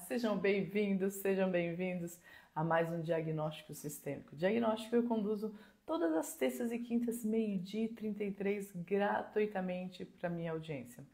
Sejam bem-vindos a mais um Diagnóstico Sistêmico. Diagnóstico eu conduzo todas as terças e quintas, 12h33, gratuitamente para minha audiência.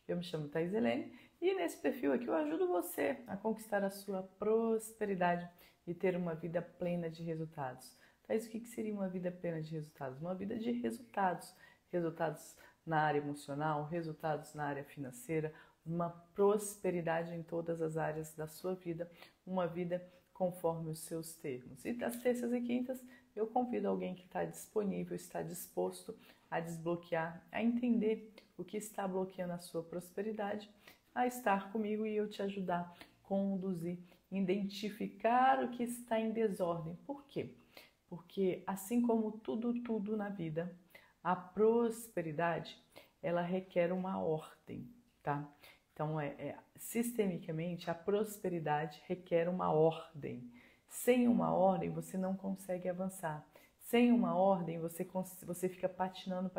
Eu me chamo Thaís Helene e nesse perfil aqui eu ajudo você a conquistar a sua prosperidade e ter uma vida plena de resultados. Thaís, o que seria uma vida plena de resultados? Uma vida de resultados. Resultados na área emocional, resultados na área financeira, uma prosperidade em todas as áreas da sua vida, uma vida conforme os seus termos. E das terças e quintas eu convido alguém que está disponível, está disposto a desbloquear, a entender o que está bloqueando a sua prosperidade, a estar comigo e eu te ajudar a conduzir, identificar o que está em desordem. Por quê? Porque assim como tudo na vida, a prosperidade, ela requer uma ordem, tá? Então, sistemicamente, a prosperidade requer uma ordem. Sem uma ordem, você não consegue avançar. Sem uma ordem, você fica patinando.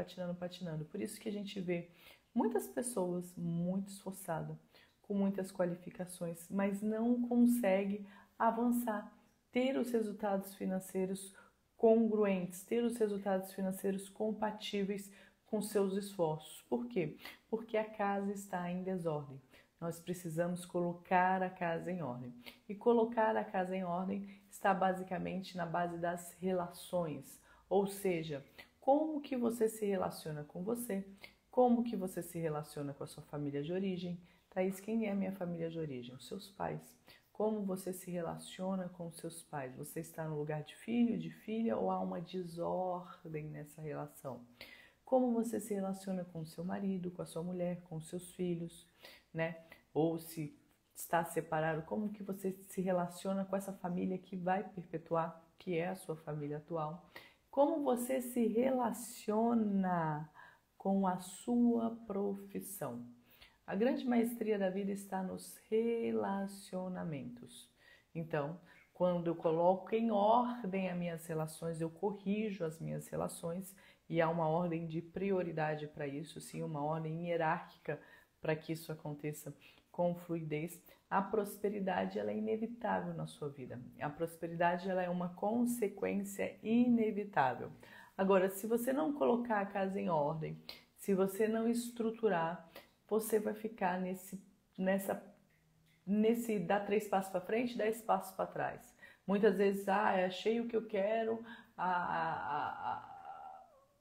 Por isso que a gente vê muitas pessoas muito esforçadas, com muitas qualificações, mas não consegue avançar, ter os resultados financeiros congruentes, ter os resultados financeiros compatíveis com seus esforços. Por quê? Porque a casa está em desordem. Nós precisamos colocar a casa em ordem. E colocar a casa em ordem está basicamente na base das relações. Ou seja, como que você se relaciona com você, como que você se relaciona com a sua família de origem. Thaís, quem é a minha família de origem? Os seus pais. Como você se relaciona com os seus pais? Você está no lugar de filho, de filha ou há uma desordem nessa relação? Como você se relaciona com o seu marido, com a sua mulher, com os seus filhos, né? Ou se está separado, como que você se relaciona com essa família que vai perpetuar, que é a sua família atual? Como você se relaciona com a sua profissão? A grande maestria da vida está nos relacionamentos. Então, quando eu coloco em ordem as minhas relações, eu corrijo as minhas relações e há uma ordem de prioridade para isso, sim, uma ordem hierárquica para que isso aconteça com fluidez. A prosperidade ela é inevitável na sua vida. A prosperidade ela é uma consequência inevitável. Agora, se você não colocar a casa em ordem, se você não estruturar, você vai ficar nesse dar 3 passos para frente, 10 passos para trás. Muitas vezes, achei o que eu quero, a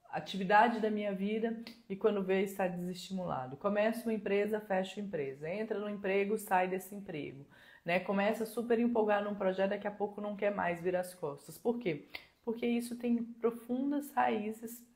atividade da minha vida e quando vê está desestimulado. Começa uma empresa, fecha a empresa. Entra no emprego, sai desse emprego. Né? Começa super empolgado num projeto, daqui a pouco não quer mais virar as costas. Por quê? Porque isso tem profundas raízes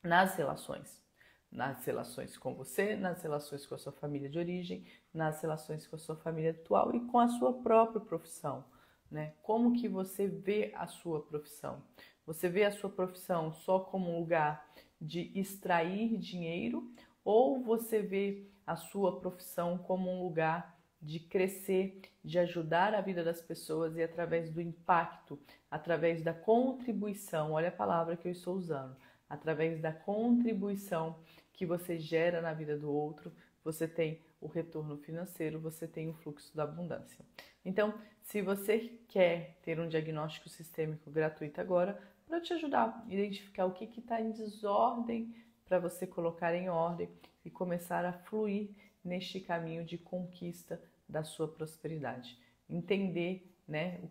nas relações. Nas relações com você, nas relações com a sua família de origem, nas relações com a sua família atual e com a sua própria profissão, né? Como que você vê a sua profissão? Você vê a sua profissão só como um lugar de extrair dinheiro ou você vê a sua profissão como um lugar de crescer, de ajudar a vida das pessoas e através do impacto, através da contribuição, olha a palavra que eu estou usando, através da contribuição que você gera na vida do outro, você tem o retorno financeiro, você tem o fluxo da abundância. Então, se você quer ter um diagnóstico sistêmico gratuito agora, para te ajudar a identificar o que está em desordem para você colocar em ordem e começar a fluir neste caminho de conquista da sua prosperidade. Entender, né,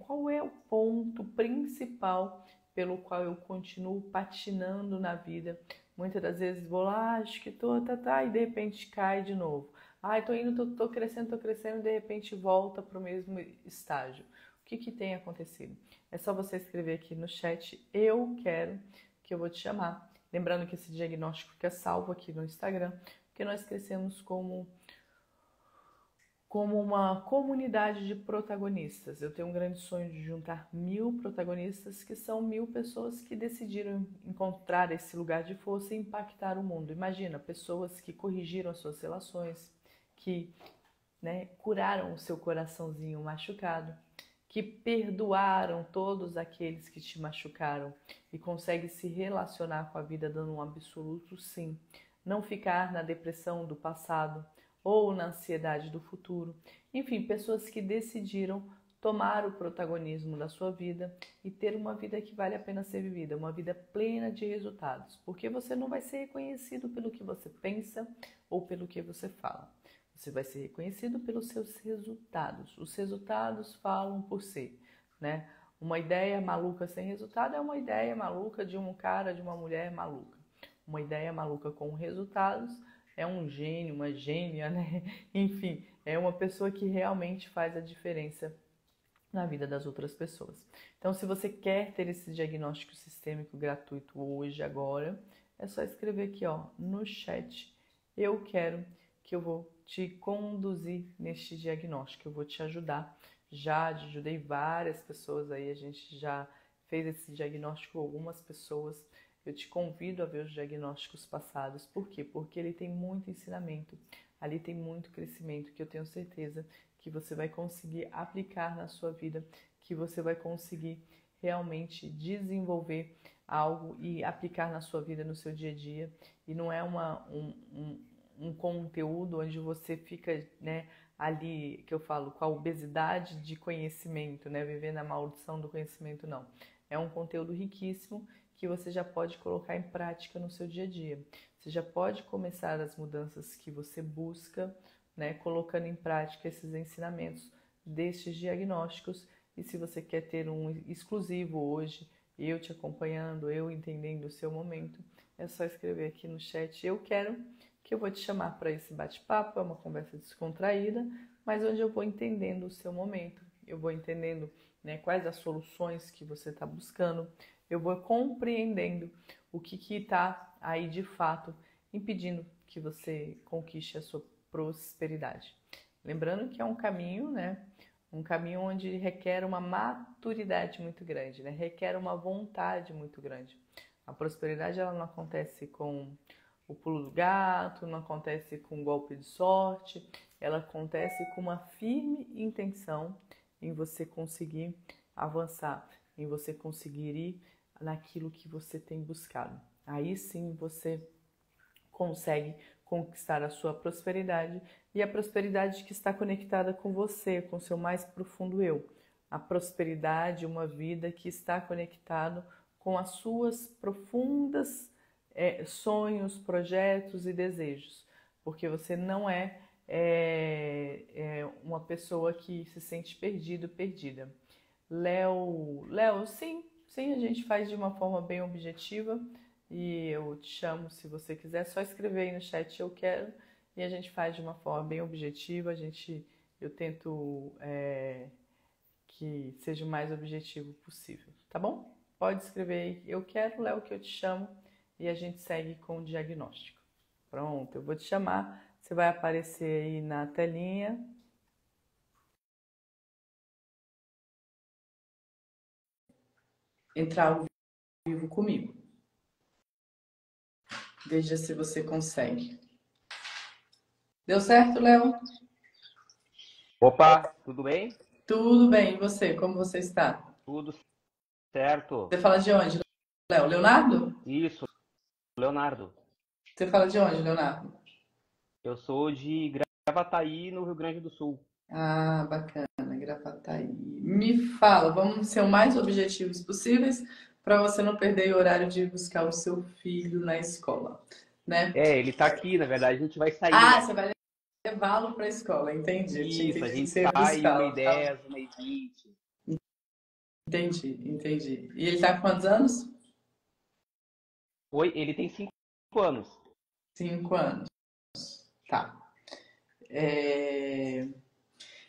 qual é o ponto principal pelo qual eu continuo patinando na vida. Muitas das vezes vou lá, acho que e de repente cai de novo. Tô crescendo, e de repente volta para o mesmo estágio. O que tem acontecido? É só você escrever aqui no chat, eu quero, que eu vou te chamar. Lembrando que esse diagnóstico fica salvo aqui no Instagram, porque nós crescemos como uma comunidade de protagonistas. Eu tenho um grande sonho de juntar 1000 protagonistas, que são 1000 pessoas que decidiram encontrar esse lugar de força e impactar o mundo. Imagina, pessoas que corrigiram as suas relações, que curaram o seu coraçãozinho machucado, que perdoaram todos aqueles que te machucaram e conseguem se relacionar com a vida dando um absoluto sim. Não ficar na depressão do passado, ou na ansiedade do futuro. Enfim, pessoas que decidiram tomar o protagonismo da sua vida e ter uma vida que vale a pena ser vivida, uma vida plena de resultados, porque você não vai ser reconhecido pelo que você pensa ou pelo que você fala. Você vai ser reconhecido pelos seus resultados. Os resultados falam por si, né? Uma ideia maluca sem resultado é uma ideia maluca de um cara, de uma mulher maluca. Uma ideia maluca com resultados é um gênio, uma gênia, né? Enfim, é uma pessoa que realmente faz a diferença na vida das outras pessoas. Então, se você quer ter esse diagnóstico sistêmico gratuito hoje, agora, é só escrever aqui, ó, no chat. Eu quero, que eu vou te conduzir neste diagnóstico, eu vou te ajudar. Já ajudei várias pessoas aí, a gente já fez esse diagnóstico com algumas pessoas. Eu te convido a ver os diagnósticos passados. Por quê? Porque ele tem muito ensinamento, ali tem muito crescimento, que eu tenho certeza que você vai conseguir aplicar na sua vida, que você vai conseguir realmente desenvolver algo e aplicar na sua vida, no seu dia a dia. E não é um conteúdo onde você fica, né, ali, que eu falo, com a obesidade de conhecimento, né, vivendo a maldição do conhecimento, não. É um conteúdo riquíssimo que você já pode colocar em prática no seu dia a dia. Você já pode começar as mudanças que você busca, né, colocando em prática esses ensinamentos destes diagnósticos. E se você quer ter um exclusivo hoje, eu te acompanhando, eu entendendo o seu momento, é só escrever aqui no chat, eu quero, que eu vou te chamar para esse bate-papo. É uma conversa descontraída, mas onde eu vou entendendo o seu momento, eu vou entendendo, né, quais as soluções que você está buscando, eu vou compreendendo o que está aí de fato impedindo que você conquiste a sua prosperidade. Lembrando que é um caminho, né? Um caminho onde requer uma maturidade muito grande, né? Requer uma vontade muito grande. A prosperidade, ela não acontece com o pulo do gato, não acontece com um golpe de sorte, ela acontece com uma firme intenção em você conseguir avançar, em você conseguir ir naquilo que você tem buscado. Aí sim você consegue conquistar a sua prosperidade, e a prosperidade que está conectada com você, com o seu mais profundo eu. A prosperidade, uma vida que está conectada com as suas profundas sonhos, projetos e desejos, porque você não é uma pessoa que se sente perdido, perdida. Léo, sim, a gente faz de uma forma bem objetiva. E eu te chamo, se você quiser, só escrever aí no chat eu quero, e a gente faz de uma forma bem objetiva. Eu tento que seja o mais objetivo possível, tá bom? Pode escrever aí, eu quero, Léo, que eu te chamo, e a gente segue com o diagnóstico. Pronto, eu vou te chamar, você vai aparecer aí na telinha. Entrar ao vivo comigo. Veja se você consegue. Deu certo, Léo? Opa, tudo bem? Tudo bem, e você? Como você está? Tudo certo. Você fala de onde, Léo? Leonardo? Isso, Leonardo. Você fala de onde, Leonardo? Eu sou de Gravataí, no Rio Grande do Sul. Ah, bacana, Gravataí. Me fala, vamos ser o mais objetivos possíveis para você não perder o horário de buscar o seu filho na escola, né? Ele tá aqui, na verdade, a gente vai sair, Ah, né? você vai levá-lo para a escola, entendi. Eu tinha Isso, a entendido que gente você ia sai buscá-lo. 1h10, 1h20. Entendi. E ele tá com quantos anos? Oi, ele tem 5 anos. 5 anos. Tá.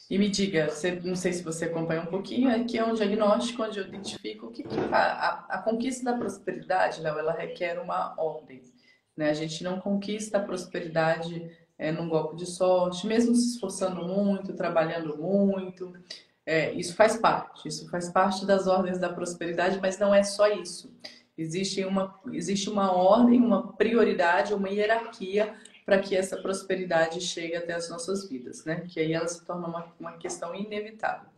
E me diga, não sei se você acompanha um pouquinho, aqui é um diagnóstico onde eu identifico o que a conquista da prosperidade, Léo, ela requer uma ordem, né? A gente não conquista a prosperidade num golpe de sorte, mesmo se esforçando muito, trabalhando muito. Isso faz parte das ordens da prosperidade, mas não é só isso. Existe uma ordem, uma prioridade, uma hierarquia para que essa prosperidade chegue até as nossas vidas, né? Que aí ela se torna uma questão inevitável.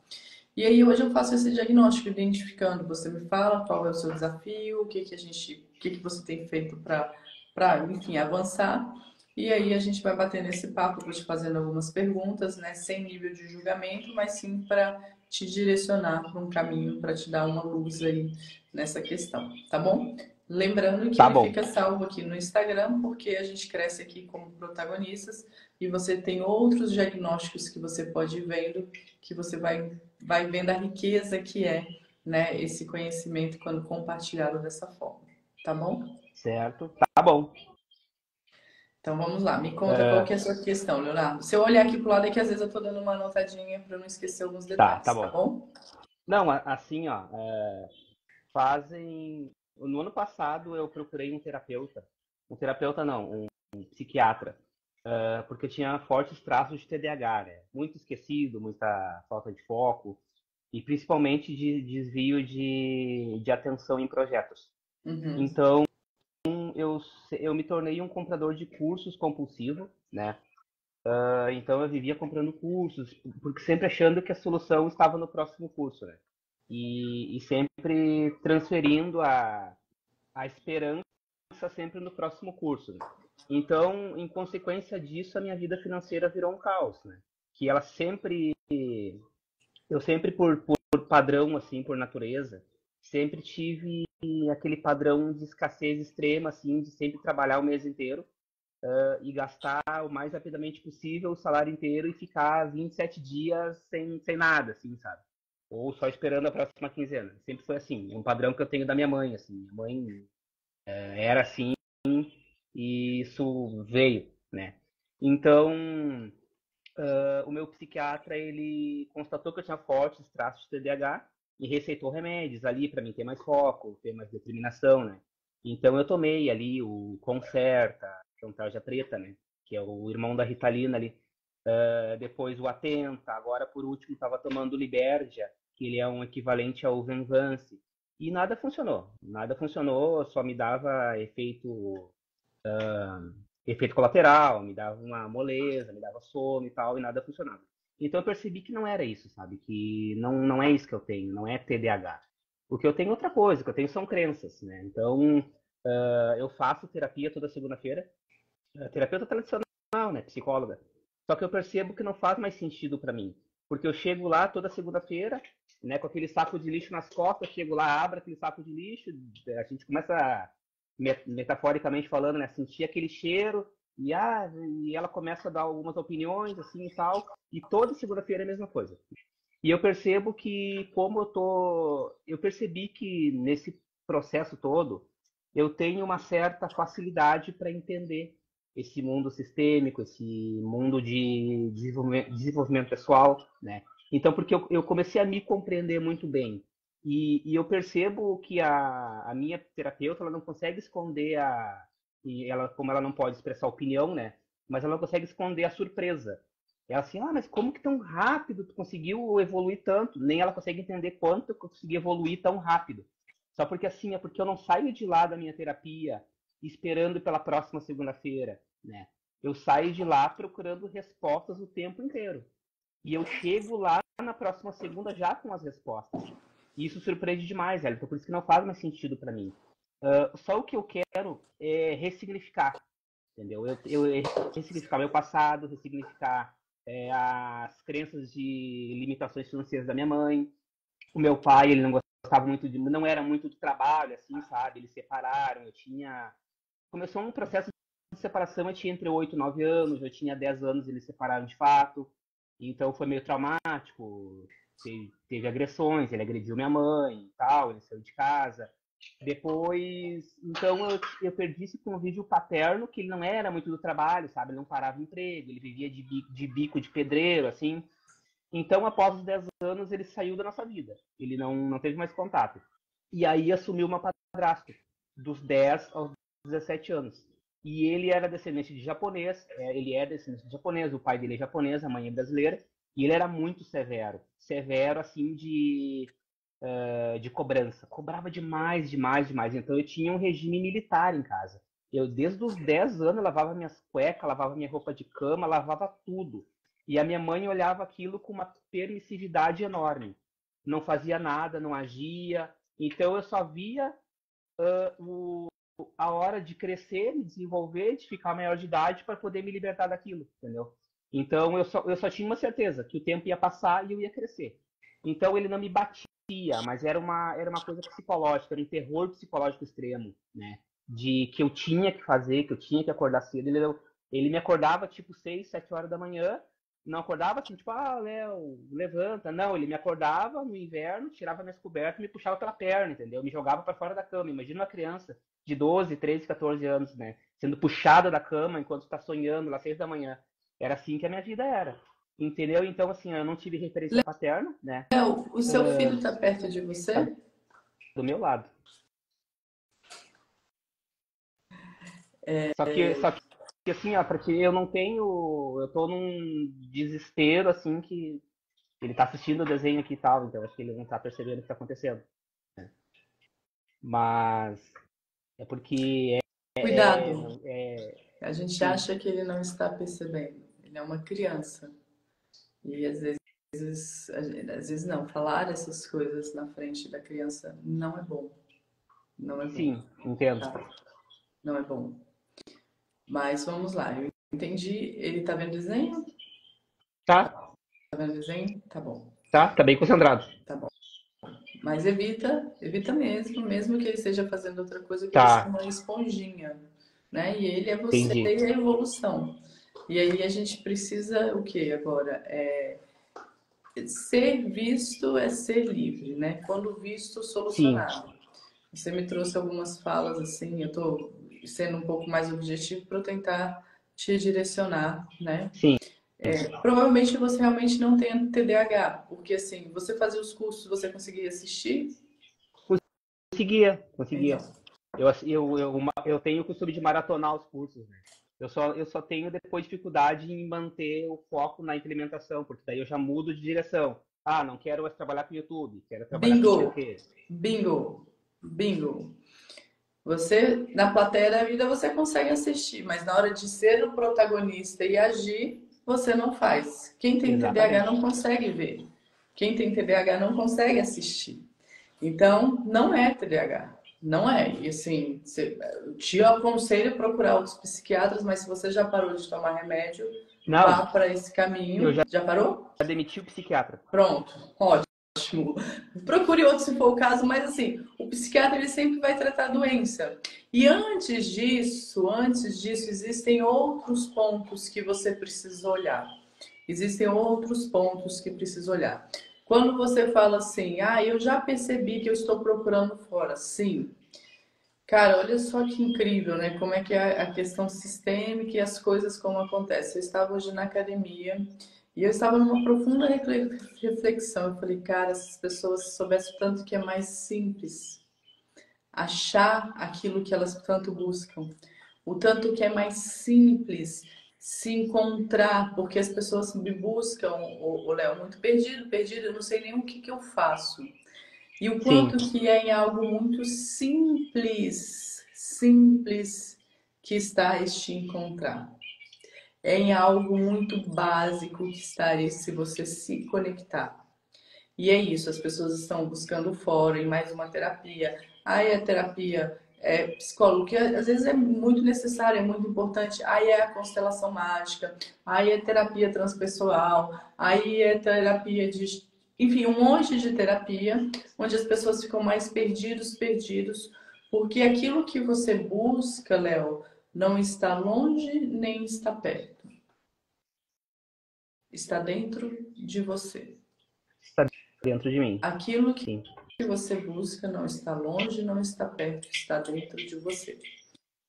E aí hoje eu faço esse diagnóstico identificando, você me fala qual é o seu desafio, o que que você tem feito para, enfim, avançar. E aí a gente vai bater nesse papo, vou te fazendo algumas perguntas, né, sem nível de julgamento, mas sim para te direcionar para um caminho, para te dar uma luz aí nessa questão, tá bom? Lembrando que Tá ele bom. fica salvo aqui no Instagram, porque a gente cresce aqui como protagonistas e você tem outros diagnósticos que você pode ir vendo, que você vai vendo a riqueza que é, né, esse conhecimento quando compartilhado dessa forma, tá bom? Certo? Tá bom. Então vamos lá, me conta qual Ah, que é a sua questão, Leonardo. Se eu olhar aqui pro lado é que às vezes eu tô dando uma anotadinha para não esquecer alguns tá detalhes, tá bom. bom? Não, assim, ó, fazem. No ano passado eu procurei um terapeuta. Um terapeuta não, um psiquiatra. Porque eu tinha fortes traços de TDAH, né? Muito esquecido, muita falta de foco e principalmente de desvio de atenção em projetos. Uhum. Então, eu, eu me tornei um comprador de cursos compulsivo, né? Então, eu vivia comprando cursos, porque sempre achando que a solução estava no próximo curso, né? E sempre transferindo a esperança sempre no próximo curso, né? Então, em consequência disso, a minha vida financeira virou um caos, né? Que ela sempre, eu sempre por padrão, assim, por natureza, sempre tive aquele padrão de escassez extrema, assim, de sempre trabalhar o mês inteiro e gastar o mais rapidamente possível o salário inteiro e ficar 27 dias sem nada, assim, sabe? Ou só esperando a próxima quinzena. Sempre foi assim, é um padrão que eu tenho da minha mãe, assim. Minha mãe era assim e isso veio, né? Então, o meu psiquiatra, ele constatou que eu tinha fortes traços de TDAH e receitou remédios ali para mim ter mais foco, ter mais determinação, né? Então eu tomei ali o Concerta, que é um tarja preta, né? Que é o irmão da Ritalina ali. Depois o Atenta, agora por último estava tomando o Libergia, que ele é um equivalente ao Venvance. E nada funcionou. Nada funcionou, só me dava efeito colateral, me dava uma moleza, me dava sono e tal, e nada funcionava. Então eu percebi que não era isso, sabe? Que não é isso que eu tenho, não é TDAH. O que eu tenho é outra coisa, o que eu tenho são crenças, né? Então eu faço terapia toda segunda-feira, terapeuta tradicional, né? Psicóloga. Só que eu percebo que não faz mais sentido para mim. Porque eu chego lá toda segunda-feira, né, com aquele saco de lixo nas costas, chego lá, abro aquele saco de lixo, a gente começa, metaforicamente falando, né, sentir aquele cheiro, e ela começa a dar algumas opiniões, assim e tal, e toda segunda-feira é a mesma coisa. E eu percebo que, eu percebi que nesse processo todo, eu tenho uma certa facilidade para entender esse mundo sistêmico, esse mundo de desenvolvimento pessoal, né? Então, porque eu comecei a me compreender muito bem. E eu percebo que a minha terapeuta, ela não consegue esconder e ela, como ela não pode expressar opinião, né? Mas ela não consegue esconder a surpresa. É assim, mas como que tão rápido tu conseguiu evoluir tanto? Nem ela consegue entender quanto eu consegui evoluir tão rápido. Só porque assim, é porque eu não saio de lá da minha terapia esperando pela próxima segunda-feira, né? Eu saio de lá procurando respostas o tempo inteiro. E eu chego lá na próxima segunda já com as respostas. E isso surpreende demais, velho. Então por isso que não faz mais sentido para mim. Só o que eu quero é ressignificar, entendeu? Eu ressignificar meu passado, ressignificar as crenças de limitações financeiras da minha mãe. O meu pai, ele não gostava muito não era muito de trabalho, assim, sabe? Eles separaram, começou um processo de separação, eu tinha entre 8 e 9 anos, eu tinha 10 anos, eles separaram de fato, então foi meio traumático, teve agressões, ele agrediu minha mãe e tal, ele saiu de casa. Depois, então eu perdi esse convívio paterno, que ele não era muito do trabalho, sabe? Ele não parava emprego, ele vivia de bico de pedreiro, assim. Então, após os 10 anos, ele saiu da nossa vida. Ele não teve mais contato. E aí assumiu uma padrasto, dos 10 aos 17 anos. E ele era descendente de japonês, ele é descendente de japonês, o pai dele é japonês, a mãe é brasileira, e ele era muito severo. Severo, assim, de cobrança. Cobrava demais, demais, demais. Então eu tinha um regime militar em casa. Eu, desde os 10 anos, lavava minhas cuecas, lavava minha roupa de cama, lavava tudo. E a minha mãe olhava aquilo com uma permissividade enorme. Não fazia nada, não agia. Então eu só via a hora de crescer, me desenvolver, de ficar maior de idade para poder me libertar daquilo, entendeu? Então eu só tinha uma certeza, que o tempo ia passar e eu ia crescer. Então ele não me batia, mas era uma coisa psicológica, era um terror psicológico extremo, né? De que eu tinha que fazer, que eu tinha que acordar cedo. Ele me acordava tipo 6, 7 horas da manhã, não acordava assim, tipo, Léo, levanta. Não, ele me acordava no inverno, tirava minhas cobertas e me puxava pela perna, entendeu? Me jogava para fora da cama. Imagina uma criança de 12, 13, 14 anos, né? Sendo puxada da cama enquanto está sonhando, lá 6 da manhã. Era assim que a minha vida era. Entendeu? Então, assim, eu não tive referência paterna, né? Léo, o seu filho está perto de Tá você? do meu lado. Só que assim, ó, porque eu não tenho. Eu tô num desespero, assim, que ele tá assistindo o desenho aqui e tal, então acho que ele não tá percebendo o que tá acontecendo. Mas é porque Cuidado, a gente sim, acha que ele não está percebendo. Ele é uma criança. E às vezes não, falar essas coisas na frente da criança não é bom. Não é bom, sim, entendo. tá? Não é bom. Mas vamos lá, eu entendi. Ele tá vendo desenho? Tá, Tá vendo desenho? Tá bom, tá bem concentrado. tá bom. Mas evita mesmo que ele esteja fazendo outra coisa, que você é Tá, uma esponjinha, né? E ele é você e entendi. a evolução. E aí a gente precisa o que agora? Ser visto é ser livre, né? Quando visto, Sim, solucionado. Você me trouxe algumas falas assim, eu tô sendo um pouco mais objetivo para eu tentar te direcionar, né? sim. Provavelmente você realmente não tem TDAH, porque assim, você fazia os cursos, você conseguia assistir? Conseguia. Então, Eu tenho o costume de maratonar os cursos, né? Eu só tenho depois dificuldade em manter o foco na implementação, porque daí eu já mudo de direção. Ah, não quero mais trabalhar com YouTube, quero trabalhar com não sei o bingo, quê. bingo, bingo. Você, na plateia da vida, você consegue assistir, mas na hora de ser o protagonista e agir, você não faz. Quem tem TDAH Exatamente. não consegue ver. Quem tem TDAH não consegue assistir. Então, não é TDAH. Não é. E assim, eu te aconselho a procurar outros psiquiatras, mas se você já parou de tomar remédio, Não, vá para esse eu caminho. já Já parou? demiti o psiquiatra. Pronto. Ótimo. Procure outro se for o caso, mas assim, o psiquiatra ele sempre vai tratar a doença. E antes disso, existem outros pontos que você precisa olhar. Existem outros pontos que precisa olhar. Quando você fala assim, eu já percebi que eu estou procurando fora. Sim. Cara, olha só que incrível, né? Como é que é a questão sistêmica e as coisas como acontecem. Eu estava hoje na academia e eu estava numa profunda reflexão. Eu falei, cara, se as pessoas soubessem o tanto que é mais simples achar aquilo que elas tanto buscam, o tanto que é mais simples se encontrar, porque as pessoas me buscam, o Léo, muito perdido, eu não sei nem o que que eu faço. E o Sim, quanto que é em algo muito simples que está este encontrar. É em algo muito básico que está se você se conectar. E é isso, as pessoas estão buscando fora em mais uma terapia. Aí a terapia psicólogo, que às vezes é muito necessária, é muito importante. Aí é a constelação mágica, aí é terapia transpessoal, aí é terapia de. Enfim, um monte de terapia, onde as pessoas ficam mais perdidos, porque aquilo que você busca, Léo, não está longe nem está perto. Está dentro de você. está dentro de mim. Aquilo que Sim, você busca não está longe, não está perto, está dentro de você.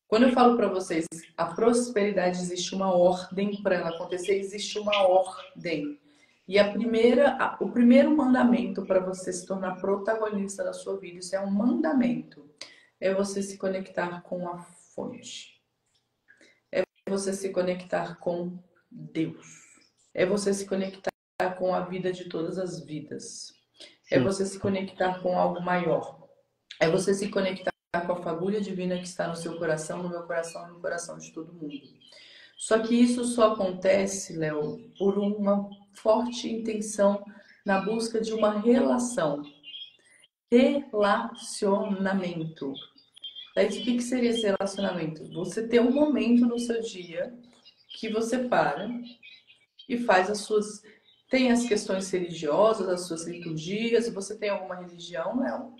Quando eu falo para vocês, a prosperidade existe uma ordem para ela acontecer, existe uma ordem. E o primeiro mandamento para você se tornar protagonista da sua vida, isso é um mandamento, é você se conectar com a fonte. É você se conectar com Deus. É você se conectar com a vida de todas as vidas. É sim, você se conectar com algo maior. É você se conectar com a fagulha divina que está no seu coração, no meu coração e no coração de todo mundo. Só que isso só acontece, Léo, por uma forte intenção na busca de uma relação. Relacionamento. Thaís, o que que seria esse relacionamento? Você ter um momento no seu dia que você para e faz as suas... Tem as questões religiosas, as suas liturgias. Você tem alguma religião, não?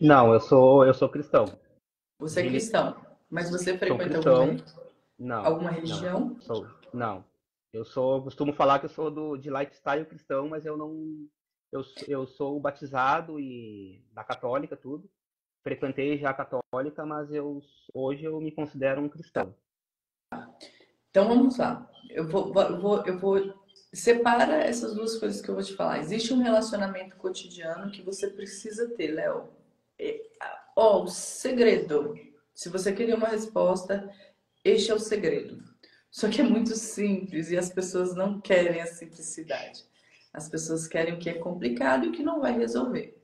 Não, eu sou cristão. Você é Reli- cristão, mas você Sou frequenta cristão. Não, alguma não. religião? Não. Eu costumo falar que eu sou de lifestyle cristão, mas eu não. Eu sou batizado e da católica, tudo. Frequentei já a católica, mas hoje eu me considero um cristão. Então vamos lá. Eu vou separa essas duas coisas que eu vou te falar. Existe um relacionamento cotidiano que você precisa ter, Léo. Ó, o segredo. Se você queria uma resposta, este é o segredo. Só que é muito simples e as pessoas não querem a simplicidade. As pessoas querem o que é complicado e o que não vai resolver.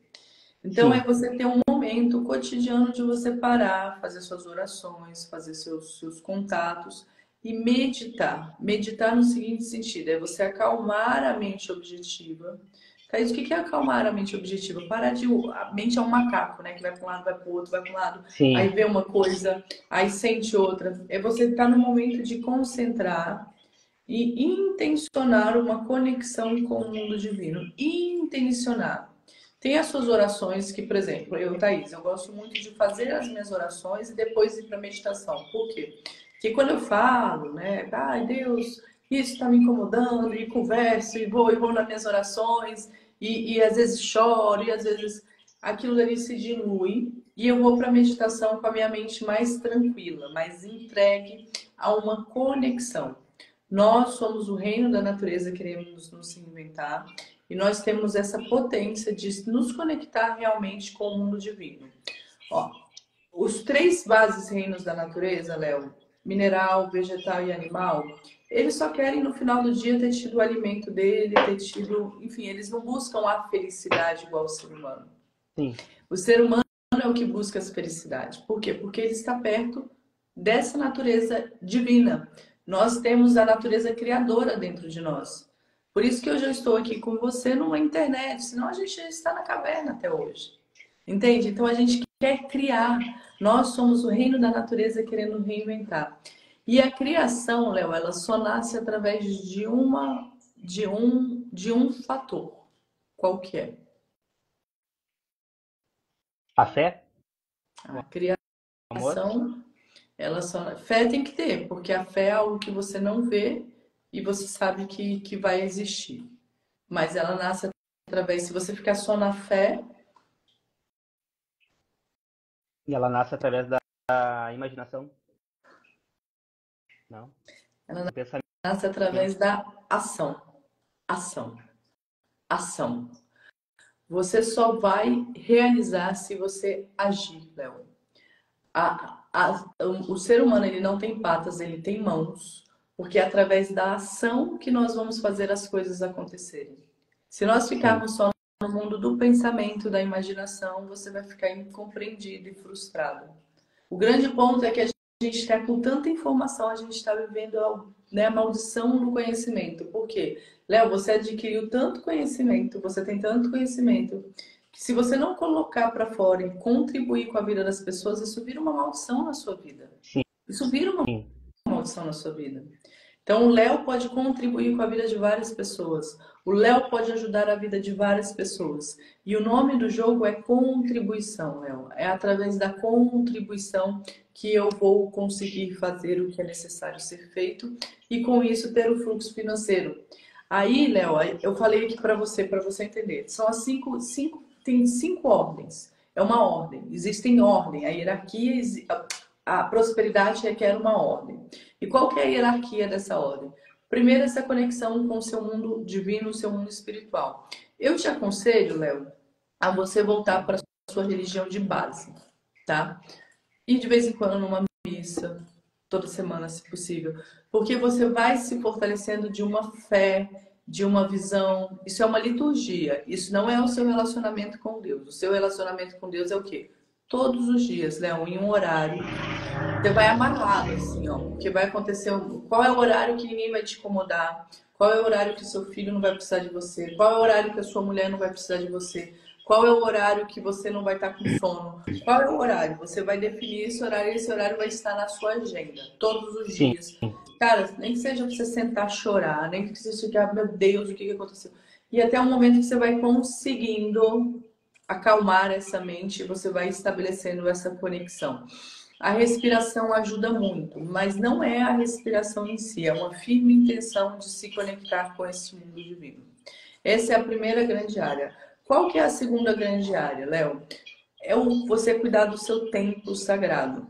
Então é Sim, você ter um momento cotidiano de você parar, fazer suas orações, fazer seus contatos e meditar. Meditar no seguinte sentido, é você acalmar a mente objetiva. Thaís, o que é acalmar a mente objetiva? Parar de... A mente é um macaco, né? Que vai para um lado, vai para o outro, vai para um lado, aí sim, vê uma coisa, aí sente outra. É você estar no momento de concentrar e intencionar uma conexão com o mundo divino. Intencionar. Tem as suas orações que, por exemplo, eu, Thaís, eu gosto muito de fazer as minhas orações e depois ir para meditação. Por quê? Porque quando eu falo, né, ai Deus, isso está me incomodando, e converso, e vou nas minhas orações, e às vezes choro, e às vezes aquilo ali se dilui, e eu vou para a meditação com a minha mente mais tranquila, mais entregue a uma conexão. Nós somos o reino da natureza, queremos nos reinventar e nós temos essa potência de nos conectar realmente com o mundo divino. Ó, os três bases reinos da natureza, Léo, mineral, vegetal e animal, eles só querem no final do dia ter tido o alimento dele, ter tido, enfim, eles não buscam a felicidade igual o ser humano. sim, O ser humano é o que busca essa felicidade. Por quê? Porque ele está perto dessa natureza divina. Nós temos a natureza criadora dentro de nós. Por isso que hoje eu estou aqui com você numa internet, senão a gente já está na caverna até hoje. Entende? Então a gente quer criar. Nós somos o reino da natureza querendo reinventar. E a criação, Léo, ela só nasce através de um fator. Qual que é? a fé, A o amor. criação. Ela só... Fé tem que ter, porque a fé é algo que você não vê e você sabe que vai existir. Mas ela nasce através, se você ficar só na fé, E ela nasce através da imaginação, não? ela Do pensamento. nasce através da ação. Ação. Ação. Você só vai realizar se você agir, Léo. O ser humano ele não tem patas, ele tem mãos, porque é através da ação que nós vamos fazer as coisas acontecerem. Se nós Sim, ficarmos só no mundo do pensamento, da imaginação, você vai ficar incompreendido e frustrado. O grande ponto é que a gente está com tanta informação, a gente está vivendo, né, a maldição do conhecimento. Por quê? Léo, você adquiriu tanto conhecimento, você tem tanto conhecimento, que se você não colocar para fora e contribuir com a vida das pessoas, isso vira uma maldição na sua vida. sim, Isso vira uma sim. maldição na sua vida. Então, o Léo pode contribuir com a vida de várias pessoas. O Léo pode ajudar a vida de várias pessoas. E o nome do jogo é contribuição, Léo. É através da contribuição que eu vou conseguir fazer o que é necessário ser feito e com isso ter o fluxo financeiro. Aí, Léo, eu falei aqui para você entender. São as tem 5 ordens. É uma ordem. Existem ordem. A hierarquia, a prosperidade requer uma ordem. E qual que é a hierarquia dessa ordem? Primeiro, essa conexão com o seu mundo divino, o seu mundo espiritual. Eu te aconselho, Léo, a você voltar para a sua religião de base, tá? E de vez em quando numa missa, toda semana, se possível. Porque você vai se fortalecendo de uma fé, de uma visão. Isso é uma liturgia. Isso não é o seu relacionamento com Deus. O seu relacionamento com Deus é o quê? Todos os dias, Léo, em um horário. Você vai amarrado, assim, ó. Porque vai acontecer. Qual é o horário que ninguém vai te incomodar? Qual é o horário que seu filho não vai precisar de você? Qual é o horário que a sua mulher não vai precisar de você? Qual é o horário que você não vai estar com sono? Qual é o horário? Você vai definir esse horário e esse horário vai estar na sua agenda, todos os Sim, dias. Cara, nem que seja pra você sentar chorar, nem que você ficar, meu Deus, o que aconteceu? E até o momento que você vai conseguindo acalmar essa mente, você vai estabelecendo essa conexão. A respiração ajuda muito, mas não é a respiração em si, é uma firme intenção de se conectar com esse mundo divino. Essa é a primeira grande área. Qual que é a segunda grande área, Léo? É você cuidar do seu templo sagrado.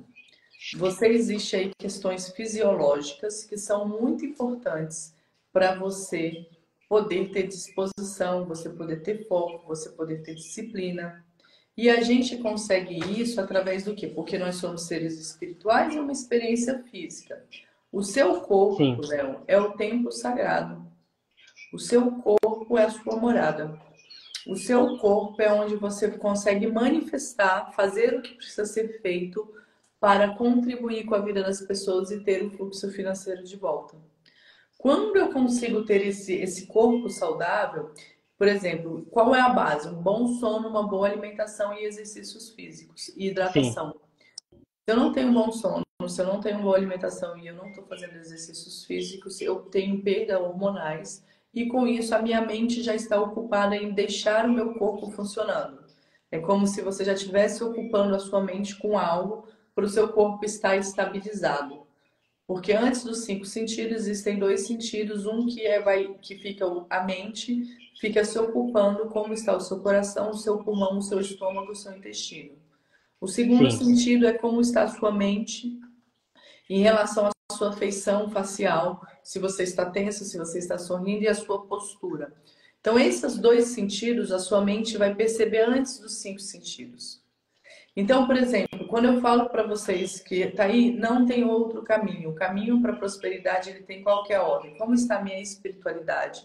Você existe aí questões fisiológicas que são muito importantes para você poder ter disposição, você poder ter foco, você poder ter disciplina. E a gente consegue isso através do quê? Porque nós somos seres espirituais e uma experiência física. O seu sim, corpo, Léo, é o templo sagrado. O seu corpo é a sua morada. O seu corpo é onde você consegue manifestar, fazer o que precisa ser feito para contribuir com a vida das pessoas e ter o fluxo financeiro de volta. Quando eu consigo ter esse corpo saudável, por exemplo, qual é a base? Um bom sono, uma boa alimentação e exercícios físicos e sim, hidratação. Se eu não tenho um bom sono, se eu não tenho uma boa alimentação e eu não estou fazendo exercícios físicos, eu tenho perda hormonais e com isso a minha mente já está ocupada em deixar o meu corpo funcionando. É como se você já estivesse ocupando a sua mente com algo para o seu corpo estar estabilizado. Porque antes dos cinco sentidos existem dois sentidos, um que fica a mente, fica se ocupando como está o seu coração, o seu pulmão, o seu estômago, o seu intestino. O segundo sim, sentido é como está a sua mente em relação à sua feição facial, se você está tenso, se você está sorrindo e a sua postura. Então, esses dois sentidos, a sua mente vai perceber antes dos cinco sentidos. Então, por exemplo, quando eu falo para vocês que tá aí, não tem outro caminho. O caminho para a prosperidade, ele tem qualquer ordem. Como está a minha espiritualidade?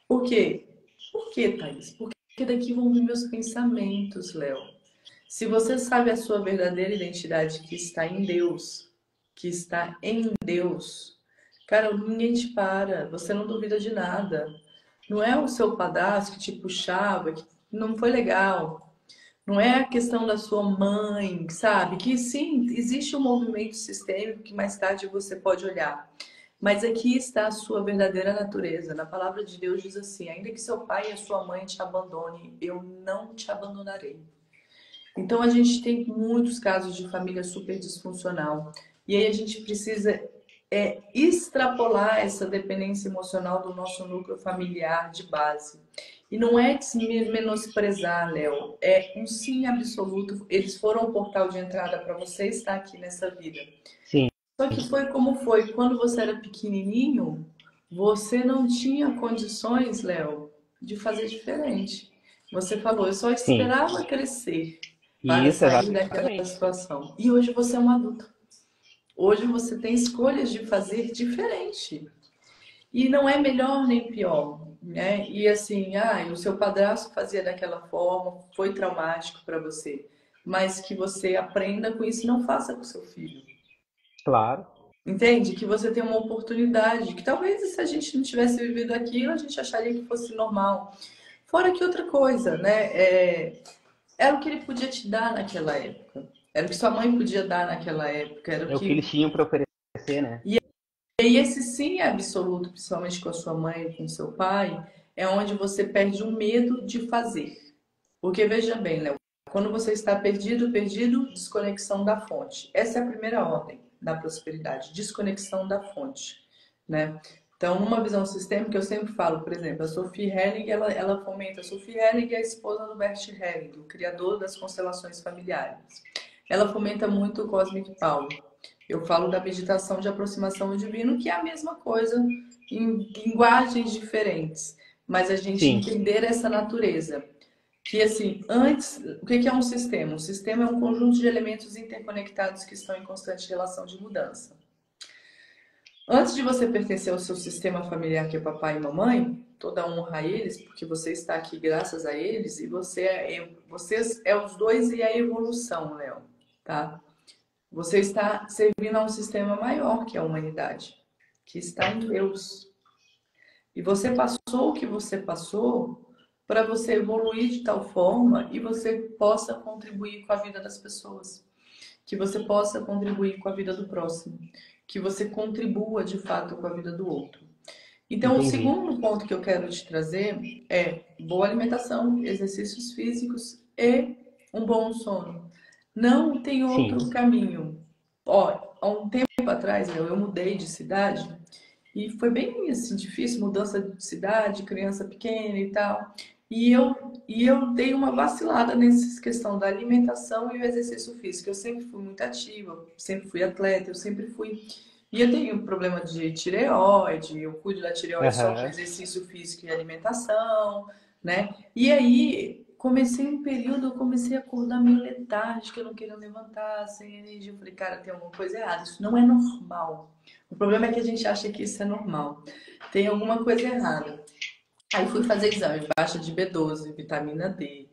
Por quê? Por quê, Thaís? Porque daqui vão vir meus pensamentos, Léo. Se você sabe a sua verdadeira identidade, que está em Deus, que está em Deus, cara, ninguém te para, você não duvida de nada. Não é o seu padrasto que te puxava, que não foi legal. Não é a questão da sua mãe, sabe? Que sim, existe um movimento sistêmico que mais tarde você pode olhar. Mas aqui está a sua verdadeira natureza. Na palavra de Deus diz assim: ainda que seu pai e a sua mãe te abandone, eu não te abandonarei. Então a gente tem muitos casos de família super disfuncional. E aí a gente precisa extrapolar essa dependência emocional do nosso núcleo familiar de base. E não é menosprezar, Léo, é um sim absoluto. Eles foram o portal de entrada para você estar aqui nessa vida. sim, Só que foi como foi. Quando você era pequenininho, você não tinha condições, Léo, de fazer diferente. Você falou, eu só sim. esperava crescer para Isso, sair daquela exatamente. situação. E hoje você é um adulto. Hoje você tem escolhas de fazer diferente. E não é melhor nem pior, né? E assim, o seu padrasto fazia daquela forma, foi traumático para você, mas que você aprenda com isso e não faça com seu filho. Claro. Entende? Que você tem uma oportunidade, que talvez se a gente não tivesse vivido aquilo, a gente acharia que fosse normal. Fora que outra coisa, né? Era o que ele podia te dar naquela época. Era o que sua mãe podia dar naquela época. Era o É o que que. eles tinham para oferecer, né? E esse sim é absoluto, principalmente com a sua mãe e com o seu pai, é onde você perde o medo de fazer. Porque veja bem, Léo, quando você está perdido, desconexão da fonte. Essa é a primeira ordem da prosperidade, desconexão da fonte, né? Então, numa visão sistêmica, eu sempre falo, por exemplo, a Sophie Helling, ela fomenta. A Sophie Helling é a esposa do Bert Helling, o criador das constelações familiares. Ela fomenta muito o Cosmic Power. Eu falo da meditação de aproximação ao divino, que é a mesma coisa em linguagens diferentes, mas a gente Sim, entender essa natureza. Que assim, antes, o que é um sistema? Um sistema é um conjunto de elementos interconectados que estão em constante relação de mudança. Antes de você pertencer ao seu sistema familiar, que é papai e mamãe, toda honra a eles, porque você está aqui graças a eles, e vocês é os dois e a evolução, Léo, tá? Você está servindo a um sistema maior que a humanidade, que está em Deus. E você passou o que você passou para você evoluir de tal forma e você possa contribuir com a vida das pessoas, que você possa contribuir com a vida do próximo, que você contribua de fato com a vida do outro. Então, o Entendi. segundo ponto que eu quero te trazer é boa alimentação, exercícios físicos e um bom sono. Não tem Sim. outro caminho. Ó, há um tempo atrás, eu mudei de cidade e foi bem assim, difícil, mudança de cidade, criança pequena e tal. E eu dei uma vacilada nessa questão da alimentação e o exercício físico. Eu sempre fui muito ativa, sempre fui atleta, eu sempre fui. E eu tenho problema de tireoide, eu cuido da tireoide só com Aham. exercício físico e alimentação, né? E aí comecei um período, eu comecei a acordar meio letárgica, eu não queria levantar, sem energia. Eu falei, cara, tem alguma coisa errada, isso não é normal. O problema é que a gente acha que isso é normal. Tem alguma coisa errada. Aí fui fazer exame, baixa de B12, vitamina D,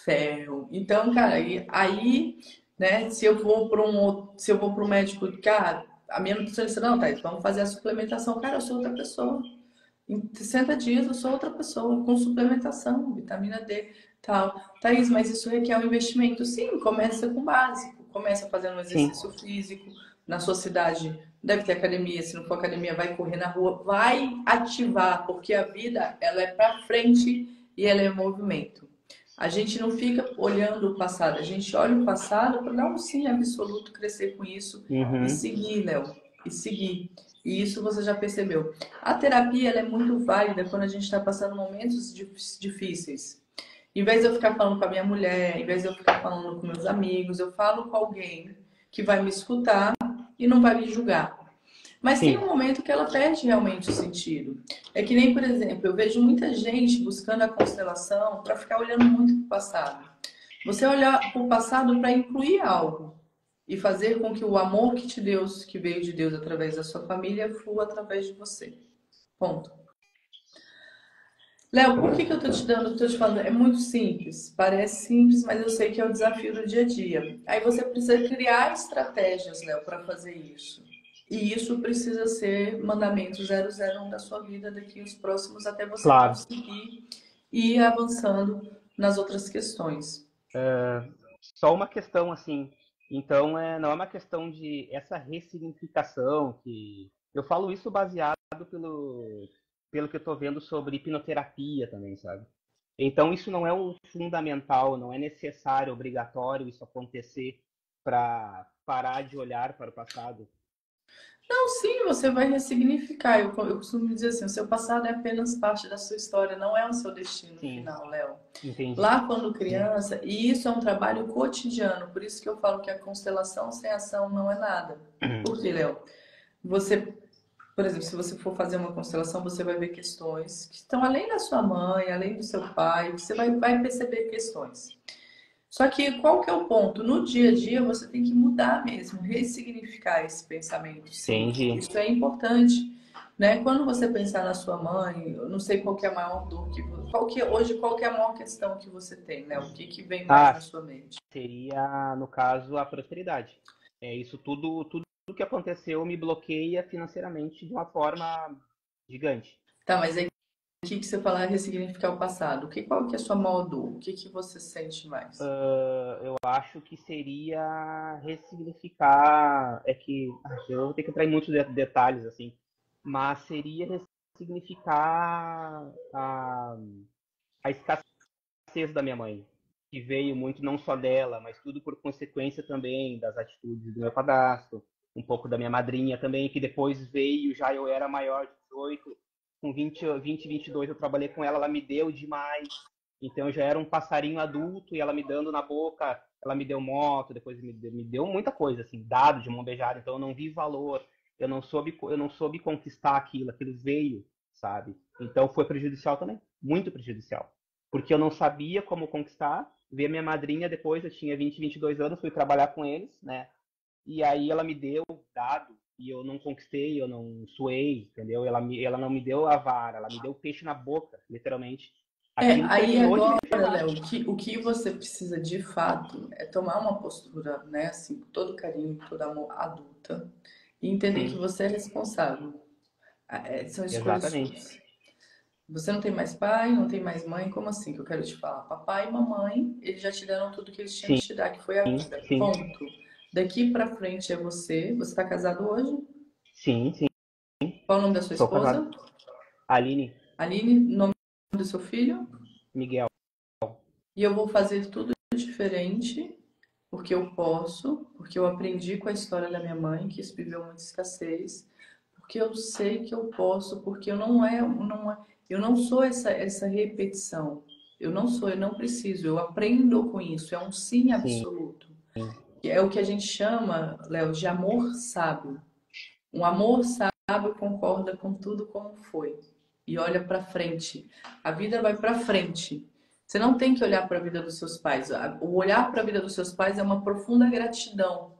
ferro. Então, cara, aí, né, se eu vou para um médico, cara, a minha nutricionista, não, Thaís, vamos fazer a suplementação. Cara, eu sou outra pessoa. Em 60 dias eu sou outra pessoa, com suplementação, vitamina D, tal. Thaís, mas isso requer um investimento. Sim, começa com o básico. Começa fazendo um Sim. exercício físico. Na sua cidade deve ter academia. Se não for academia, vai correr na rua. Vai ativar, porque a vida, ela é para frente e ela é movimento. A gente não fica olhando o passado, a gente olha o passado para dar um sim absoluto, crescer com isso e Uhum. seguir, Léo, e seguir. E isso você já percebeu. A terapia ela é muito válida quando a gente está passando momentos difíceis. Em vez de eu ficar falando com a minha mulher, em vez de eu ficar falando com meus amigos, eu falo com alguém que vai me escutar e não vai me julgar. Mas tem um Sim. momento que ela perde realmente o sentido. É que nem, por exemplo, eu vejo muita gente buscando a constelação para ficar olhando muito para o passado. Você olhar para o passado para incluir algo e fazer com que o amor que te deu, que veio de Deus através da sua família, flua através de você. Ponto. Léo, por que eu tô te dando, tô te falando? É muito simples. Parece simples, mas eu sei que é o desafio do dia a dia. Aí você precisa criar estratégias, Léo, para fazer isso. E isso precisa ser mandamento 001 da sua vida daqui os próximos até você Claro. conseguir ir avançando nas outras questões. Só uma questão assim. Então, não é uma questão de essa ressignificação que eu falo isso baseado pelo que eu estou vendo sobre hipnoterapia também, sabe? Então, isso não é o fundamental, não é necessário, obrigatório isso acontecer para parar de olhar para o passado. Não, sim, você vai ressignificar. Eu costumo dizer assim, o seu passado é apenas parte da sua história, não é o seu destino Sim, final, Léo. entendi. Lá quando criança, e isso é um trabalho cotidiano, por isso que eu falo que a constelação sem ação não é nada. Por quê, Léo? Você, por exemplo, se você for fazer uma constelação, você vai ver questões que estão além da sua mãe, além do seu pai, você vai perceber questões. Só que qual que é o ponto? No dia a dia você tem que mudar mesmo, ressignificar esse pensamento, sim. Entendi. Isso é importante, né? Quando você pensar na sua mãe, eu não sei qual que é a maior dor qual que é a maior questão que você tem, né? O que vem mais Ah, na sua mente? seria, no caso, a prosperidade. Isso tudo que aconteceu me bloqueia financeiramente de uma forma gigante. Tá, mas aí o que você fala é ressignificar o passado? Qual que é a sua maior dor? O que você sente mais? Eu acho que seria ressignificar, eu vou ter que entrar em muitos detalhes assim, mas seria ressignificar a escassez da minha mãe, que veio muito não só dela, mas tudo por consequência também das atitudes do meu padrasto, um pouco da minha madrinha também, que depois veio, já eu era maior de 18, com 22 eu trabalhei com ela me deu demais, então eu já era um passarinho adulto e ela me dando na boca, ela me deu moto, depois me deu muita coisa, assim, dado de mão beijada, então eu não vi valor, eu não soube conquistar aquilo veio, sabe? Então foi prejudicial também, muito prejudicial porque eu não sabia como conquistar. Vi a minha madrinha depois, eu tinha 20, 22 anos, fui trabalhar com eles, né? E aí ela me deu dado e eu não conquistei, eu não suei, entendeu? Ela não me deu a vara, ela me deu peixe na boca, literalmente. Aquilo Aí terminou de me agora, ferrar. Léo, o que você precisa de fato é tomar uma postura, né, assim, com todo carinho, com todo amor, adulta, e entender que Sim, você é responsável. São escolhas exatamente. suas. Você não tem mais pai, não tem mais mãe? Como assim que eu quero te falar? Papai e mamãe, eles já te deram tudo que eles tinham Sim, que te dar, que foi a vida. sim, Ponto. Daqui pra frente é você. Você tá casado hoje? sim, sim. Qual o nome da sua Sou casado. esposa? Aline, Aline, nome do seu filho? Miguel. E eu vou fazer tudo diferente, porque eu posso, porque eu aprendi com a história da minha mãe, que viveu muita escassez, porque eu sei que eu posso, porque eu não sou essa repetição. Eu não sou, eu não preciso, eu aprendo com isso, é um sim Sim, absoluto. É o que a gente chama, Léo, de amor sábio. Um amor sábio concorda com tudo como foi e olha para frente. A vida vai para frente. Você não tem que olhar para a vida dos seus pais. O olhar para a vida dos seus pais é uma profunda gratidão,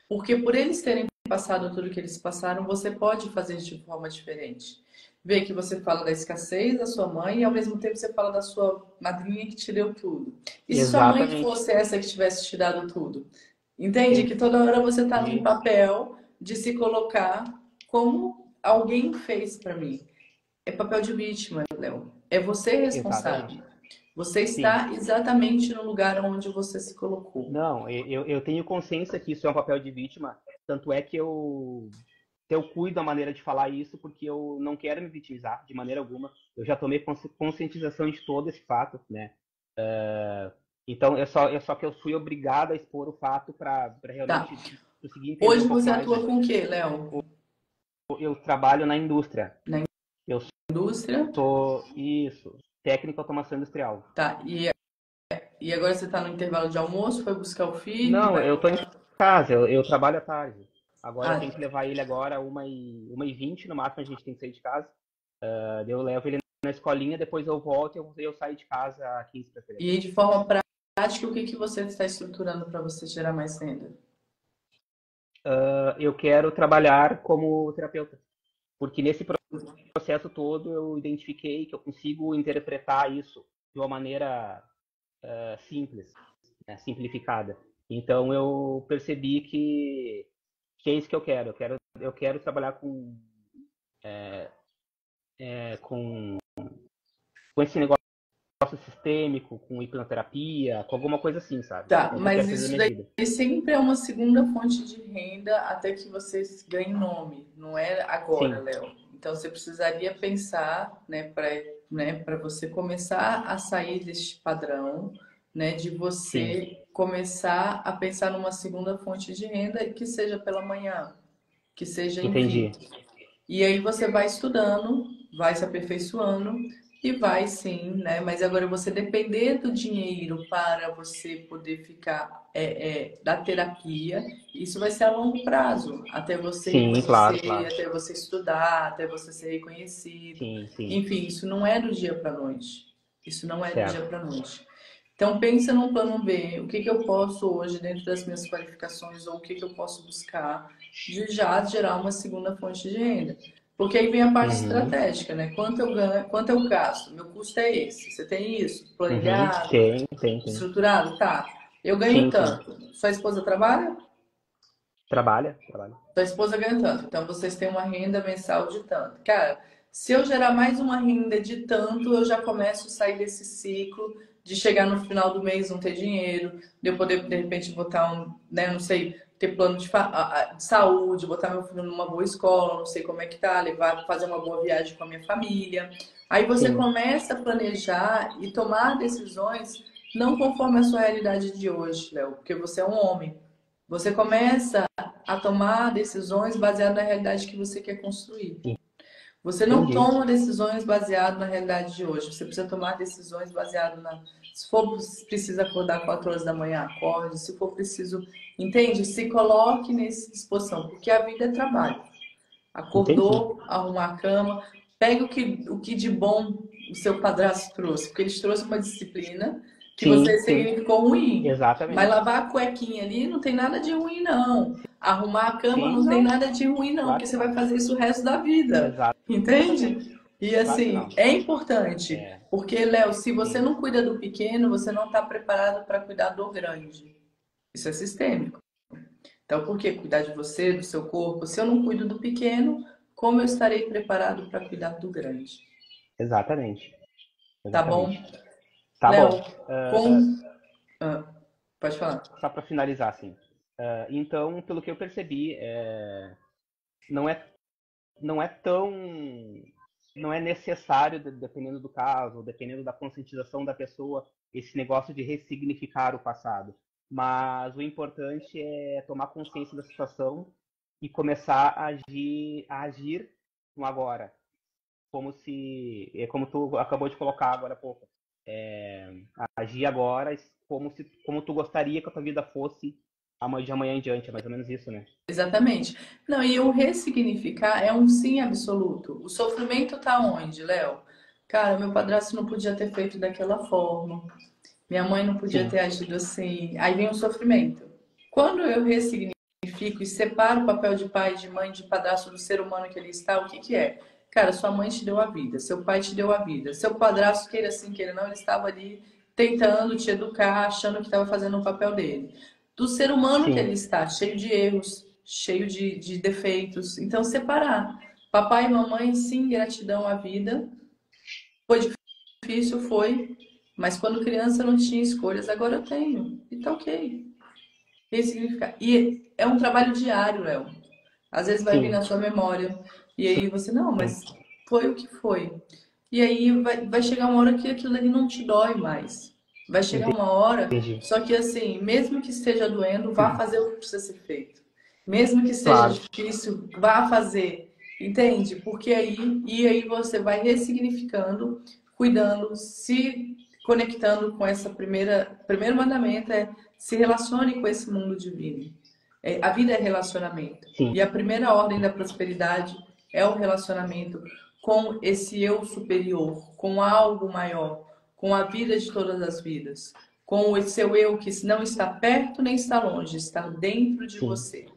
porque por eles terem passado tudo que eles passaram, você pode fazer de forma diferente. Vê que você fala da escassez da sua mãe e ao mesmo tempo você fala da sua madrinha que te deu tudo. E se sua mãe exatamente. fosse essa que tivesse te dado tudo? Entende que toda hora você está num Entendi. papel de se colocar como alguém fez para mim. É papel de vítima, Léo. É você Exatamente. responsável. Você Sim. está exatamente no lugar onde você se colocou. Não, eu tenho consciência que isso é um papel de vítima, tanto é que eu cuido da maneira de falar isso, porque eu não quero me vitimizar de maneira alguma. Eu já tomei conscientização de todo esse fato, né? Então, é só que eu fui obrigado a expor o fato para Tá. realmente conseguir entender um Hoje pouco você mais, atua né? com o quê, Léo? Eu trabalho na indústria. Na Eu indústria? sou, isso, técnico de automação industrial. Tá. E agora você está no intervalo de almoço, foi buscar o filho, Não, vai eu tô em voltar? casa, eu trabalho à tarde. Agora eu Ah, tenho que levar ele agora 1h20, no máximo a gente tem que sair de casa. Eu levo ele na escolinha, depois eu volto e eu saio de casa às 15 para 13. e de forma prática, o que que você está estruturando para você gerar mais renda? Eu quero trabalhar como terapeuta, porque nesse processo todo eu identifiquei que eu consigo interpretar isso de uma maneira simples, né, simplificada. Então eu percebi que é isso que eu quero. Eu quero trabalhar com esse negócio sistêmico, com hipnoterapia, com alguma coisa assim, sabe? Tá, É o que eu quero mas fazer da isso minha daí vida. sempre é uma segunda fonte de renda até que você ganhe nome, não é agora, Sim, Léo. Então você precisaria pensar, para você começar a sair deste padrão, né, de sim, você começar a pensar numa segunda fonte de renda que seja pela manhã, que seja, enfim. entendi. E aí você vai estudando, vai se aperfeiçoando e vai sim, né? Mas agora você depender do dinheiro para você poder ficar da terapia, isso vai ser a longo prazo, até você Sim, claro, reconhecer, claro. até você estudar, até você ser reconhecido. Sim, sim, Enfim, isso não é do dia para noite. Isso não é do dia certo. para noite. Então pensa num plano B, o que que eu posso hoje dentro das minhas qualificações ou o que que eu posso buscar de já gerar uma segunda fonte de renda. Porque aí vem a parte Uhum, estratégica, né? Quanto eu ganho, quanto eu gasto? Meu custo é esse. Você tem isso? uhum, Planilhado? tem. Estruturado? Tá. Eu ganho Sim, sim. tanto. Sua esposa trabalha? Trabalha, trabalha. Sua esposa ganha tanto. Então vocês têm uma renda mensal de tanto. Cara, se eu gerar mais uma renda de tanto, eu já começo a sair desse ciclo de chegar no final do mês não ter dinheiro, de eu poder, de repente, botar não sei, ter plano de saúde, botar meu filho numa boa escola, não sei como é que tá, levar, fazer uma boa viagem com a minha família. Aí você Sim, começa a planejar e tomar decisões não conforme a sua realidade de hoje, Léo, porque você é um homem. Você começa a tomar decisões baseadas na realidade que você quer construir. Você não entendi. toma decisões baseadas na realidade de hoje. Você precisa tomar decisões baseadas na. Se for preciso acordar 4 horas da manhã, acorde. Se for preciso. Entende? Se coloque nessa disposição, porque a vida é trabalho. Entendi. Acordou, arrumar a cama. Pega o que de bom o seu padrasto trouxe, porque ele trouxe uma disciplina que você Sim, sim, significou ruim. Mas exatamente. lavar a cuequinha ali não tem nada de ruim, não. Arrumar a cama Sim, não tem não, nada de ruim, não, claro porque que você vai não. fazer isso o resto da vida. Exatamente. Entende? E Claro que assim, não. é importante, É, porque, Léo, se você sim, não cuida do pequeno, você não está preparado para cuidar do grande. Isso é sistêmico. Então, por que cuidar de você, do seu corpo? Se eu não cuido do pequeno, como eu estarei preparado para cuidar do grande? Exatamente. Tá bom? Exatamente. Tá Léo, bom. com... Ah, pode falar. Só para finalizar, assim. Então, pelo que eu percebi, não é, não é tão. Não é necessário, dependendo do caso, dependendo da conscientização da pessoa, esse negócio de ressignificar o passado. Mas o importante é tomar consciência da situação e começar a agir no agora. Como se. É como tu acabou de colocar agora há pouco. Agir agora como tu gostaria que a tua vida fosse de amanhã em diante. É mais ou menos isso, né? Exatamente. Não, e o ressignificar é um sim absoluto. O sofrimento tá onde, Léo? Cara, meu padrasto não podia ter feito daquela forma. Minha mãe não podia Sim, ter agido assim. Aí vem o sofrimento. Quando eu ressignifico e separo o papel de pai, de mãe, de padrasto do ser humano que ele está, o que que é? Cara, sua mãe te deu a vida, seu pai te deu a vida, seu padrasto, queira assim, queira não, ele estava ali tentando te educar, achando que estava fazendo o papel dele. Do ser humano que ele sim, está, cheio de erros, cheio de defeitos. Então, separar. Papai e mamãe, sim, gratidão à vida. Foi difícil, foi, mas quando criança eu não tinha escolhas, agora eu tenho. E tá ok. Ressignificar. E é um trabalho diário, Léo. Às vezes vai vir sim, na sua memória. E sim, aí você, não, mas foi o que foi. E aí vai chegar uma hora que aquilo ali não te dói mais. Vai chegar uma hora, entendi. só que assim, mesmo que esteja doendo, vá fazer o que precisa ser feito. Mesmo que esteja Claro, difícil, vá fazer. Entende? Porque aí você vai ressignificando, cuidando, se conectando com essa primeiro mandamento é se relacione com esse mundo divino. A vida é relacionamento. sim, E a primeira ordem da prosperidade é o relacionamento com esse eu superior, com algo maior, com a vida de todas as vidas, com o seu eu que não está perto nem está longe, está dentro de sim. você. Eu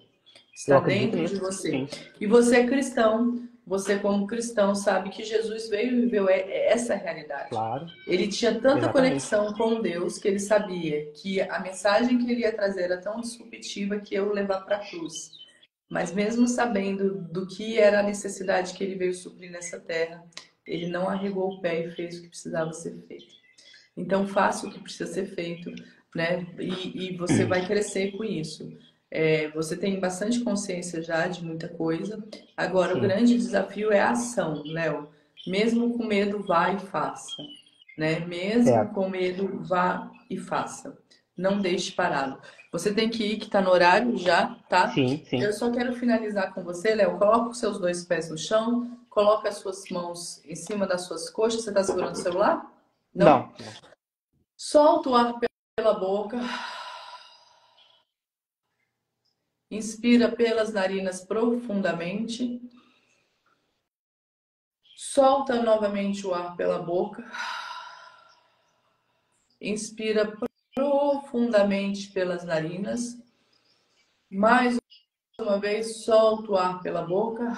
Está acredito dentro de nisso, você. sim, E você é cristão, você como cristão sabe que Jesus veio e viveu essa realidade. claro, Ele tinha tanta exatamente. conexão com Deus que ele sabia que a mensagem que ele ia trazer era tão disruptiva que eu levar para a cruz. Mas mesmo sabendo do que era a necessidade que ele veio suprir nessa terra, ele não arregou o pé e fez o que precisava ser feito. Então faça o que precisa ser feito, né? E você vai crescer com isso. Você tem bastante consciência já de muita coisa. Agora, o Sim, grande desafio é a ação, Léo. Mesmo com medo, vá e faça. Né? Mesmo certo. com medo, vá e faça. Não deixe parado. Você tem que ir, que está no horário já, tá? Sim, sim. Eu só quero finalizar com você, Léo. Coloca os seus dois pés no chão, coloca as suas mãos em cima das suas coxas. Você está segurando o celular? Não? Não, não. Solta o ar pela boca. Inspira pelas narinas profundamente. Solta novamente o ar pela boca. Inspira profundamente pelas narinas. Mais uma vez, solta o ar pela boca.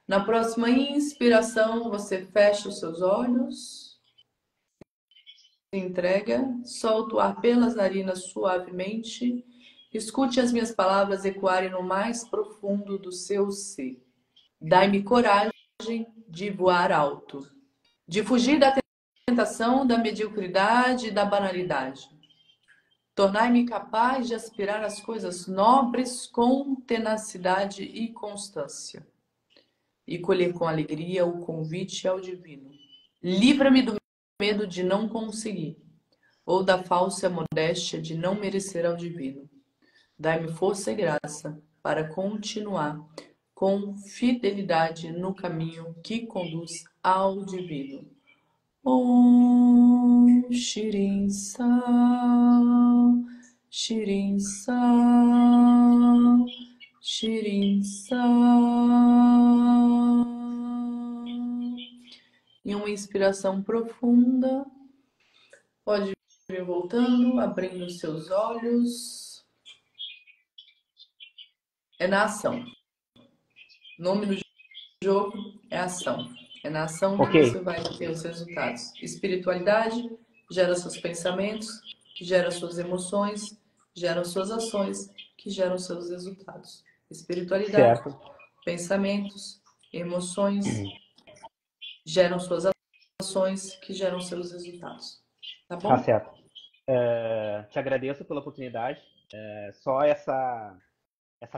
Na próxima inspiração, você fecha os seus olhos. Entrega. Solta o ar pelas narinas suavemente. Escute as minhas palavras ecoarem no mais profundo do seu ser. Dai-me coragem de voar alto, de fugir da tentação, da mediocridade e da banalidade. Tornai-me capaz de aspirar às coisas nobres com tenacidade e constância, e colher com alegria o convite ao divino. Livra-me do medo de não conseguir, ou da falsa modéstia de não merecer ao divino. Dai-me força e graça para continuar com fidelidade no caminho que conduz ao divino. Om Shirin Sal, Shirin Sal, Shirin Sal. Em uma inspiração profunda, pode ir voltando, abrindo os seus olhos. É na ação. O nome do jogo é ação. É na ação que Ok, você vai ter os resultados. Espiritualidade gera seus pensamentos, gera suas emoções, gera suas ações, que geram seus resultados. Espiritualidade, certo. pensamentos, emoções, geram suas ações, que geram seus resultados. Tá Tá bom? certo. Te agradeço pela oportunidade. Só essa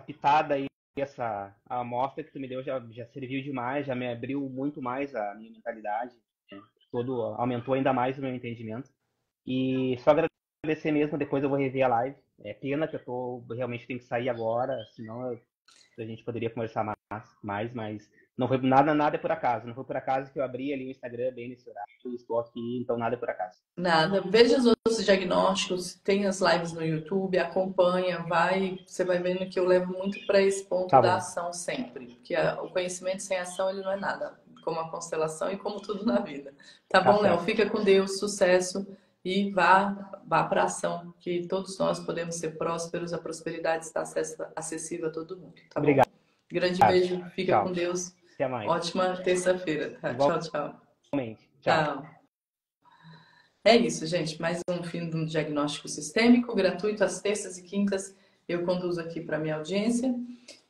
pitada aí, essa amostra que tu me deu já serviu demais, já me abriu muito mais a minha mentalidade, né? Aumentou ainda mais o meu entendimento. E só agradecer mesmo, depois eu vou rever a live. É pena que realmente tenho que sair agora, senão a gente poderia conversar mais, mas não foi nada é por acaso. Não foi por acaso que eu abri ali o Instagram bem nesse horário, eu estou aqui, então nada é por acaso. Nada. Veja os outros diagnósticos, tem as lives no YouTube, acompanha, você vai vendo que eu levo muito para esse ponto Tá da bom, ação sempre, porque o conhecimento sem ação ele não é nada, como a constelação e como tudo na vida. Tá tá bom, Léo? certo. Fica com Deus, sucesso e vá para ação, que todos nós podemos ser prósperos, a prosperidade está acessível a todo mundo, tá bom? Obrigado. Grande beijo, fica com Tchau. Deus. Até mais. Ótima terça-feira, tá? Tchau, tchau. Igualmente. Tchau. Tchau. É isso, gente. Mais um fim de um diagnóstico sistêmico gratuito às terças e quintas. Eu conduzo aqui para minha audiência.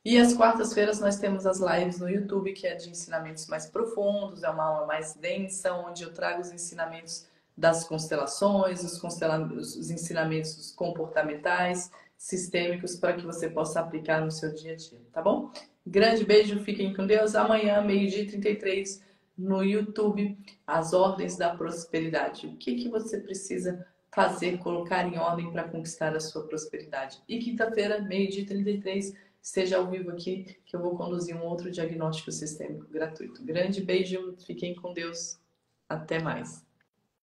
E às quartas-feiras nós temos as lives no YouTube, que é de ensinamentos mais profundos, é uma aula mais densa, onde eu trago os ensinamentos das constelações, os ensinamentos comportamentais, sistêmicos, para que você possa aplicar no seu dia a dia, tá bom? Grande beijo, fiquem com Deus. Amanhã, meio-dia e 33, no YouTube, as ordens da prosperidade. O que você precisa fazer, colocar em ordem para conquistar a sua prosperidade? E quinta-feira, meio-dia e 33, esteja ao vivo aqui, que eu vou conduzir um outro diagnóstico sistêmico gratuito. Grande beijo, fiquem com Deus. Até mais.